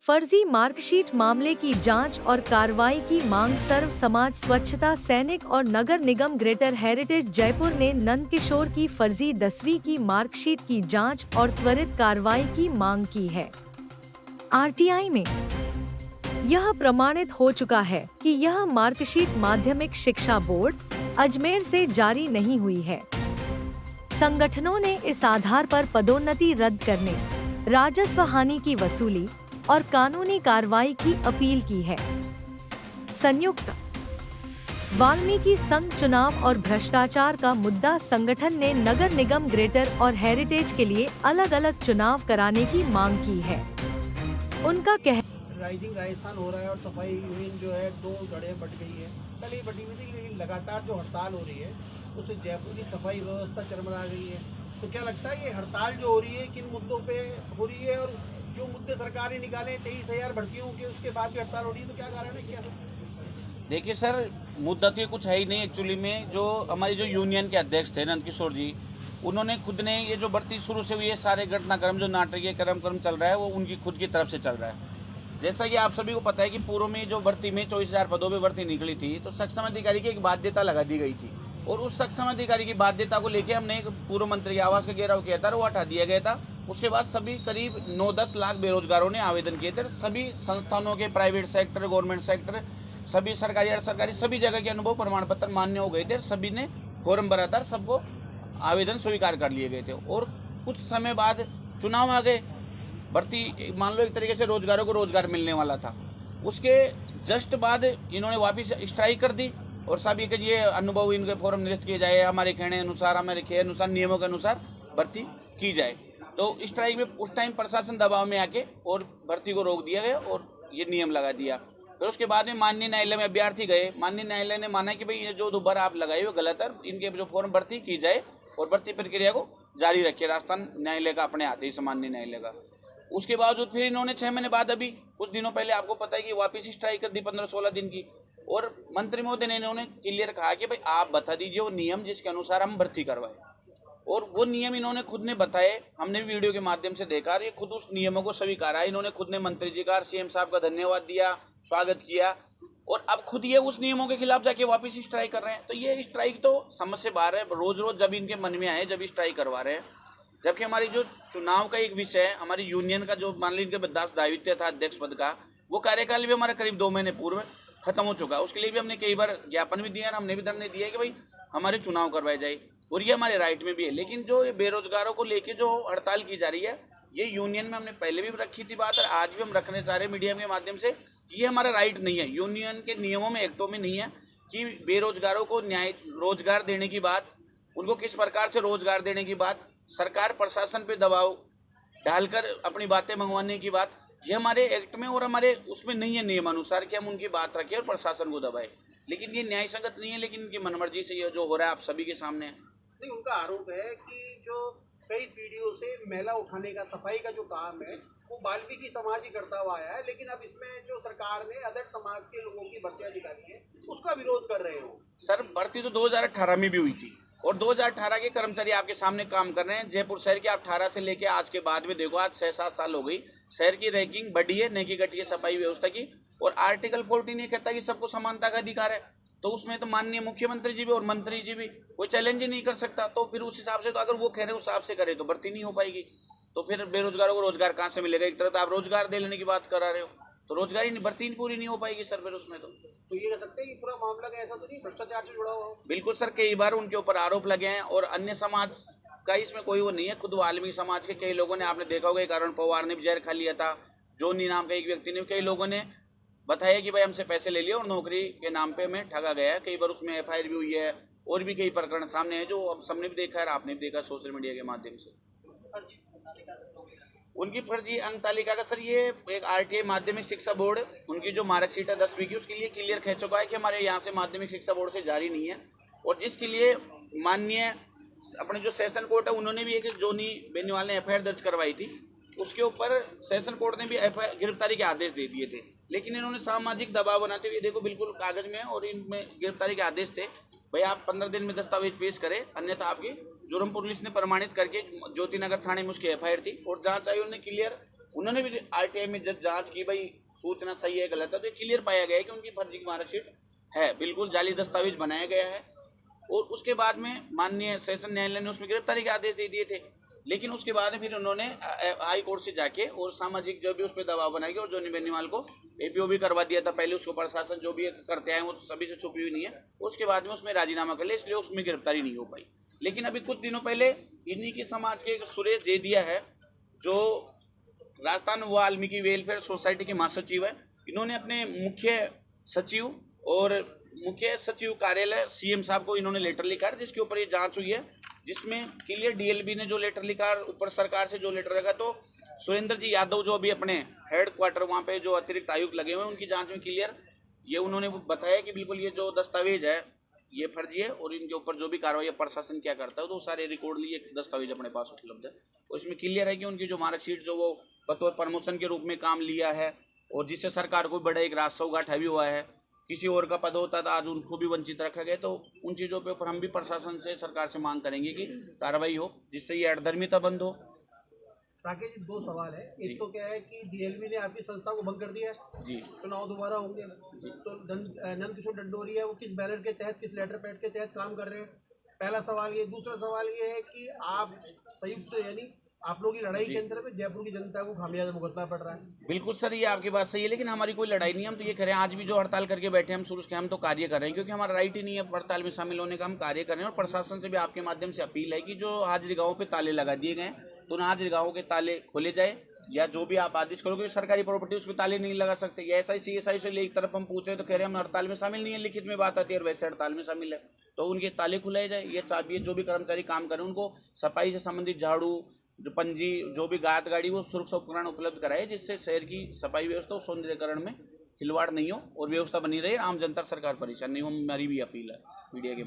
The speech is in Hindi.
फर्जी मार्कशीट मामले की जांच और कार्रवाई की मांग। सर्व समाज स्वच्छता सैनिक और नगर निगम ग्रेटर हेरिटेज जयपुर ने नंदकिशोर की फर्जी 10वीं की मार्कशीट की जांच और त्वरित कार्रवाई की मांग की है। आरटीआई में यह प्रमाणित हो चुका है कि यह मार्कशीट माध्यमिक शिक्षा बोर्ड अजमेर से जारी नहीं हुई है। संगठनों ने इस आधार पर पदोन्नति रद्द करने, राजस्व हानि की वसूली और कानूनी कार्रवाई की अपील की है। संयुक्त वाल्मीकि संघ चुनाव और भ्रष्टाचार का मुद्दा। संगठन ने नगर निगम ग्रेटर और हेरिटेज के लिए अलग अलग चुनाव कराने की मांग की है। उनका राइजिंग राजस्थान हो रहा है और सफाई यूनियन जो है 2 जगह बट गई है। कल ही बटी हुई थी, लेकिन लगातार जो हड़ताल हो रही है उससे जयपुर की सफाई व्यवस्था चरमरा गई है। तो क्या लगता है ये हड़ताल जो हो रही है किन मुद्दों पे हो रही है, और जो मुद्दे सरकार ने निकाले 23,000 भर्तियों के, उसके बाद भी हड़ताल हो रही है, तो क्या कारण है? क्या देखिए सर, मुद्दा तो कुछ है ही नहीं एक्चुअली में। जो हमारी जो यूनियन के अध्यक्ष थे नंदकिशोर जी, उन्होंने खुद ने ये जो भर्ती शुरू से हुई है, सारे घटनाक्रम जो नाटकीय क्रम चल रहा है वो उनकी खुद की तरफ से चल रहा है। जैसा कि आप सभी को पता है कि पूर्व में जो भर्ती में 24,000 पदों पर भर्ती निकली थी, तो सक्षम अधिकारी की एक बाध्यता लगा दी गई थी, और उस सक्षम अधिकारी की बाध्यता को लेकर हमने एक पूर्व मंत्री आवास का घेराव किया था, वो हटा दिया गया था। उसके बाद सभी करीब 9-10 लाख बेरोजगारों ने आवेदन किए थे। सभी संस्थानों के, प्राइवेट सेक्टर, गवर्नमेंट सेक्टर, सभी सरकारी और सरकारी सभी जगह के अनुभव प्रमाण पत्र मान्य हो गए थे। सभी ने फॉर्म भरा था, सबको आवेदन स्वीकार कर लिए गए थे। और कुछ समय बाद चुनाव आ गए, भर्ती मान लो एक तरीके से रोजगारों को रोजगार मिलने वाला था। उसके जस्ट बाद इन्होंने वापस स्ट्राइक कर दी और सभी के ये अनुभव इनके फॉर्म निरस्त किए जाए, हमारे कहने अनुसार, हमारे खे अनुसार, नियमों के अनुसार भर्ती की जाए। तो स्ट्राइक में उस टाइम प्रशासन दबाव में आके और भर्ती को रोक दिया गया और ये नियम लगा दिया। फिर उसके बाद में माननीय न्यायालय में अभ्यर्थी गए। माननीय न्यायालय ने माना कि भाई ये जो दोबारा आप लगाए हुए गलत है, इनके जो फॉर्म भर्ती की जाए और भर्ती प्रक्रिया को जारी रखे। राजस्थान न्यायालय का अपने आदेश, माननीय न्यायालय का। उसके बावजूद फिर इन्होंने 6 महीने बाद, अभी कुछ दिनों पहले आपको पता है कि वापस स्ट्राइक कर दी 15-16 दिन की। और मंत्री महोदय ने इन्होंने क्लियर कहा कि भाई आप बता दीजिए वो नियम जिसके अनुसार हम भर्ती करवाएं। और वो नियम इन्होंने खुद ने बताए, हमने वीडियो के माध्यम से देखा, ये खुद उस नियमों को स्वीकारा। इन्होंने खुद ने मंत्री जी का, सीएम साहब का धन्यवाद दिया, स्वागत किया, और अब खुद ये उस नियमों के खिलाफ जाके वापस स्ट्राइक कर रहे हैं। तो ये स्ट्राइक तो समझ से बाहर है। रोज रोज जब इनके मन में आए, जब स्ट्राइक करवा रहे हैं, जबकि हमारी जो चुनाव का एक विषय है, हमारी यूनियन का जो मान लीजिए इनके दायित्व था अध्यक्ष पद का, वो कार्यकाल भी हमारा करीब 2 महीने पूर्व खत्म हो चुका है। उसके लिए भी हमने कई बार ज्ञापन भी दिया, हमने भी धरने दिया कि भाई हमारे चुनाव करवाए जाए, और ये हमारे राइट में भी है। लेकिन जो बेरोजगारों को लेके जो हड़ताल की जा रही है, ये यूनियन में हमने पहले भी रखी थी बात, और आज भी हम रखने चाह रहे हैं मीडिया के माध्यम से। ये हमारा राइट नहीं है, यूनियन के नियमों में, एक्टों में नहीं है कि बेरोजगारों को न्याय रोजगार देने की बात, उनको किस प्रकार से रोजगार देने की बात, सरकार प्रशासन पे दबाव डालकर अपनी बातें मंगवाने की बात, ये हमारे एक्ट में और हमारे उसमें नहीं है नियम अनुसार कि हम उनकी बात रखें और प्रशासन को दबाए। लेकिन ये न्याय संगत नहीं है, लेकिन इनकी मनमर्जी से ये जो हो रहा है आप सभी के सामने है। नहीं, उनका आरोप है कि जो कई पीढ़ियों से मैला उठाने का, सफाई का जो काम है वो वाल्मीकि समाज ही करता हुआ आया है, लेकिन अब इसमें जो सरकार ने अदर समाज के लोगों की भर्तियां निकाली है उसका विरोध कर रहे हो। सर, भर्ती तो 2018 में भी हुई थी, और 2018 के कर्मचारी आपके सामने काम कर रहे हैं। जयपुर शहर के आप 18 से लेके आज के बाद में देखो, आज 6-7 साल हो गई, शहर की रैंकिंग बढ़ी है, नहीं की घटी है सफाई व्यवस्था की। और आर्टिकल 14 ये कहता है कि सबको समानता का अधिकार है, तो उसमें तो माननीय मुख्यमंत्री जी भी और मंत्री जी भी कोई चैलेंज ही नहीं कर सकता। तो फिर उस हिसाब से, तो अगर वो कह रहे हैं उस हिसाब से करे तो भर्ती नहीं हो पाएगी। तो फिर बेरोजगारों को रोजगार कहाँ से मिलेगा? एक तरफ तो आप रोजगार दे लेने की बात करा रहे हो, तो रोजगारी भर्ती पूरी नहीं हो पाएगी सर। फिर उसमें तो ये कह सकते हैं कि पूरा मामला का ऐसा तो नहीं भ्रष्टाचार से जुड़ा हुआ हो? बिल्कुल सर, कई बार उनके ऊपर आरोप लगे हैं, और अन्य समाज का इसमें कोई वो नहीं है। खुद वाल्मीकि समाज के कई लोगों ने, आपने देखा होगा, अरुण पवार ने भी जहर खा लिया था, जोनी नाम का एक व्यक्ति ने, कई लोगों ने बताया कि भाई हमसे पैसे ले लिए और नौकरी के नाम पे हमें ठगा गया है। कई बार उसमें FIR भी हुई है, और भी कई प्रकरण सामने है जो सबने भी देखा है, आपने भी देखा सोशल मीडिया के माध्यम से। उनकी फर्जी अंक तालिका का सर, ये एक RTI माध्यमिक शिक्षा बोर्ड, उनकी जो मार्कशीट है 10वीं की, उसके लिए क्लियर कह चुका है कि हमारे यहाँ से माध्यमिक शिक्षा बोर्ड से जारी नहीं है। और जिसके लिए माननीय अपने जो सेशन कोर्ट है, उन्होंने भी एक जोनी बेनीवाल ने FIR दर्ज करवाई थी, उसके ऊपर सेशन कोर्ट ने भी गिरफ्तारी के आदेश दे दिए थे। लेकिन इन्होंने सामाजिक दबाव बनाते हुए, देखो बिल्कुल कागज में, और इनमें गिरफ्तारी के आदेश थे, भाई आप 15 दिन में दस्तावेज पेश करें, अन्यथा आपकी जुर्म पुलिस ने प्रमाणित करके ज्योति नगर थाने में उसकी FIR थी, और जांच आयोग ने क्लियर उन्होंने भी आरटीआई में जब जांच की, भाई सूचना सही है गलत है, तो क्लियर पाया गया है कि उनकी फर्जी की मार्कशीट है, बिल्कुल जाली दस्तावेज बनाया गया है। और उसके बाद में माननीय सेशन न्यायालय ने उसमें गिरफ्तारी के आदेश दे दिए थे। लेकिन उसके बाद में फिर उन्होंने हाई कोर्ट से जाके और सामाजिक जो भी उस पर दबाव बनाएगी और जोनी बेनीवाल को एपीओ भी करवा दिया था। पहले उसको प्रशासन जो भी करते आए वो सभी से छुपी हुई नहीं है, उसके बाद में उसमें राजीनामा कर लिया, इसलिए उसमें गिरफ्तारी नहीं हो पाई। लेकिन अभी कुछ दिनों पहले इन्हीं के समाज के सुरेश जेदिया है, जो राजस्थान वाल्मीकि वेलफेयर सोसाइटी के महासचिव है, इन्होंने अपने मुख्य सचिव और मुख्य सचिव कार्यालय सीएम साहब को इन्होंने लेटर लिखा है, जिसके ऊपर ये जांच हुई है, जिसमें क्लियर डीएलबी ने जो लेटर लिखा, ऊपर सरकार से जो लेटर लगा, तो सुरेंद्र जी यादव जो अभी अपने हेड क्वार्टर वहाँ पे जो अतिरिक्त आयुक्त लगे हुए हैं, उनकी जांच में क्लियर ये उन्होंने बताया कि बिल्कुल ये जो दस्तावेज है ये फर्जी है और इनके ऊपर जो भी कार्रवाई प्रशासन क्या करता है तो सारे रिकॉर्ड लिए दस्तावेज अपने पास उपलब्ध है। और इसमें क्लियर है कि उनकी जो मार्कशीट जो वो बतौर प्रमोशन के रूप में काम लिया है और जिससे सरकार को बड़ा एक राजस्व घाटा भी हुआ है, किसी और का पद होता था आज उनको भी वंचित रखा गया। तो उन चीज़ों पे ऊपर हम भी प्रशासन से सरकार से मांग करेंगे कि कार्रवाई हो, जिससे ये अधर्मिता बंद हो। राकेश जी, दो सवाल है। एक तो क्या है कि डीएलबी ने आपकी संस्था को भंग कर दिया है जी, चुनाव दोबारा होंगे जी। तो नंद किशोर डंडोरिया वो किस बैनर के तहत, किस लेटर पैड के तहत काम कर रहे हैं, पहला सवाल ये। दूसरा सवाल ये है कि आप संयुक्त यानी आप लोगों की लड़ाई के अंदर में जयपुर की जनता को खामियाजा भुगतना पड़ रहा है। बिल्कुल सर, ये आपकी बात सही है, लेकिन हमारी कोई लड़ाई नहीं है। हम तो ये करें, आज भी जो हड़ताल करके बैठे हैं हम शुरू से हम तो कार्य कर रहे हैं, क्योंकि हमारा राइट ही नहीं है हड़ताल में शामिल होने का। हम कार्य कर रहे हैं और प्रशासन से भी आपके माध्यम से अपील है कि जो हाजिरी गाँव पे ताले लगा दिए गए तो उन हाजिरी गाँव के ताले खोले जाए, या जो भी आप आदेश करोगे सरकारी प्रॉपर्टी उस पर ताले नहीं लगा सकते। या एसआई सीएसआई से एक तरफ हम पूछ रहे तो कह रहे हैं हम हड़ताल में शामिल नहीं है, लिखित में बात आती है और वैसे हड़ताल में शामिल है, तो उनके ताले खुलाए जाए। ये चाबी जो भी कर्मचारी काम करें उनको सफाई से संबंधित झाड़ू, जो पंजी, जो भी गात गाड़ी, वो सुरक्षा उपकरण उपलब्ध कराए, जिससे शहर की सफाई व्यवस्था और सौंदर्यकरण में खिलवाड़ नहीं हो और व्यवस्था बनी रहे, आम जनता सरकार परेशान नहीं हो। हमारी भी अपील है मीडिया के